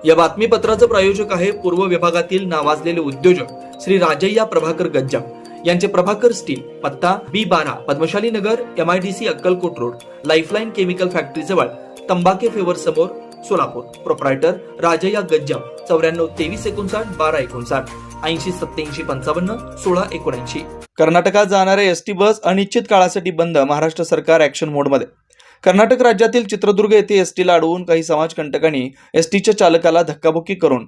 या बातमीपत्राचं प्रायोजक आहे पूर्व विभागातील नावाजलेले उद्योजक श्री राजय्या प्रभाकर गज्जाम यांचे प्रभाकर स्टील, पत्ता B12 पद्मशाली नगर, MIDC Akkalkot road, lifeline chemical factory जवळ, तंबाके फेवर समोर, सोलापूर. प्रोप्रायटर राजय्या गज्जाम 94 23 59 12 59 80 87 55 16 79. कर्नाटकात जाणाऱ्या एसटी बस अनिश्चित काळासाठी बंद. महाराष्ट्र सरकार ऍक्शन मोडमध्ये. कर्नाटक राज्यातील चित्रदुर्ग येथे एसटीला अडवून काही समाजकंटकांनी एसटीच्या चालकाला धक्काबुक्की करून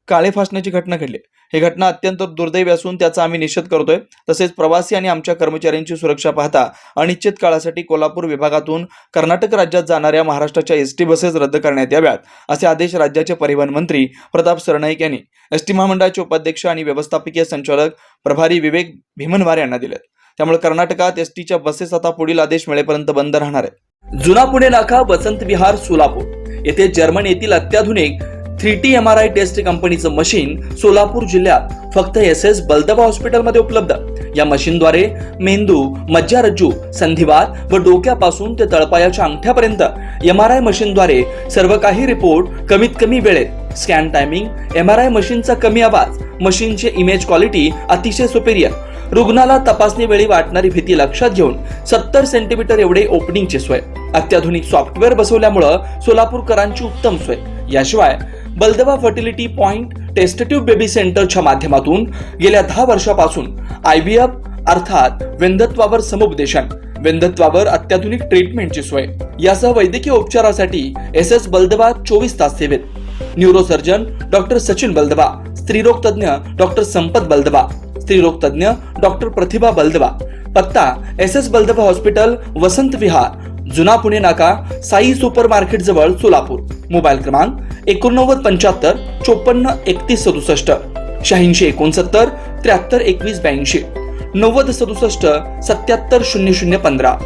काळे फासण्याची घटना घडली. ही घटना अत्यंत दुर्दैवी असून त्याचा आम्ही निषेध करतोय. तसेच प्रवासी आणि आमच्या कर्मचाऱ्यांची सुरक्षा पाहता अनिश्चित काळासाठी कोल्हापूर विभागातून कर्नाटक राज्यात जाणाऱ्या महाराष्ट्राच्या एसटी बसेस रद्द करण्यात याव्यात असे आदेश राज्याचे परिवहन मंत्री प्रताप सरनाईक यांनी एसटी महामंडळाचे उपाध्यक्ष आणि व्यवस्थापकीय संचालक प्रभारी विवेक भीमनवार यांना दिलेत. त्यामुळे कर्नाटकात एसटीच्या बसेस आता पुढील आदेश मिळेपर्यंत बंद राहणार आहेत. जुना पुणे नाका, वसंत विहार, सोलापूर येथे जर्मन येथील अत्याधुनिक 3T MRI टेस्ट कंपनीचं मशीन सोलापूर जिल्ह्यात फक्त SS बलदबा हॉस्पिटलमध्ये उपलब्ध. या मशीनद्वारे मेंदू, मज्जारज्जू, संधिवात व डोक्यापासून ते तळपायाच्या अंगठ्यापर्यंत MRI मशीनद्वारे सर्व काही रिपोर्ट कमीत कमी वेळेत. स्कॅन टायमिंग, MRI मशीनचा कमी आवाज, मशीनचे इमेज क्वालिटी अतिशय सुपेरियर. रुग्णाला तपासणी वेळी वाटणारी भीती लक्षात घेऊन 70 सेंटीमीटर एवढे ओपनिंगची सोय. अत्याधुनिक सॉफ्टवेअर बसवल्यामुळे सोलापूरकरांची उत्तम सोय. याशिवाय बलदबा फर्टिलिटी पॉइंट टेस्टेटिव्ह बेबी सेंटरच्या माध्यमातून गेल्या 10 वर्षापासून IVF अर्थात वेंधत्वावर समुपदेशन, वेंधत्वावर अत्याधुनिक ट्रीटमेंटची सोय. यासह वैद्यकीय उपचारासाठी SS बलदबा 24 तास सेवेत. न्यूरोसर्जन डॉक्टर सचिन बलदबा, स्त्रीरोग तज्ञ डॉक्टर संपत बलदबा, स्त्रीरोग तज्ञ डॉक्टर प्रतिभा बलदबा. पत्ता SS बलदबा हॉस्पिटल, वसंत विहार, जुना पुणे नाका, साई सुपर मार्केट जवळ, सोलापूर. मोबाईल क्रमांक 89 75 54 31 67, 86 69 73 21 82, 90 67 77 00 15.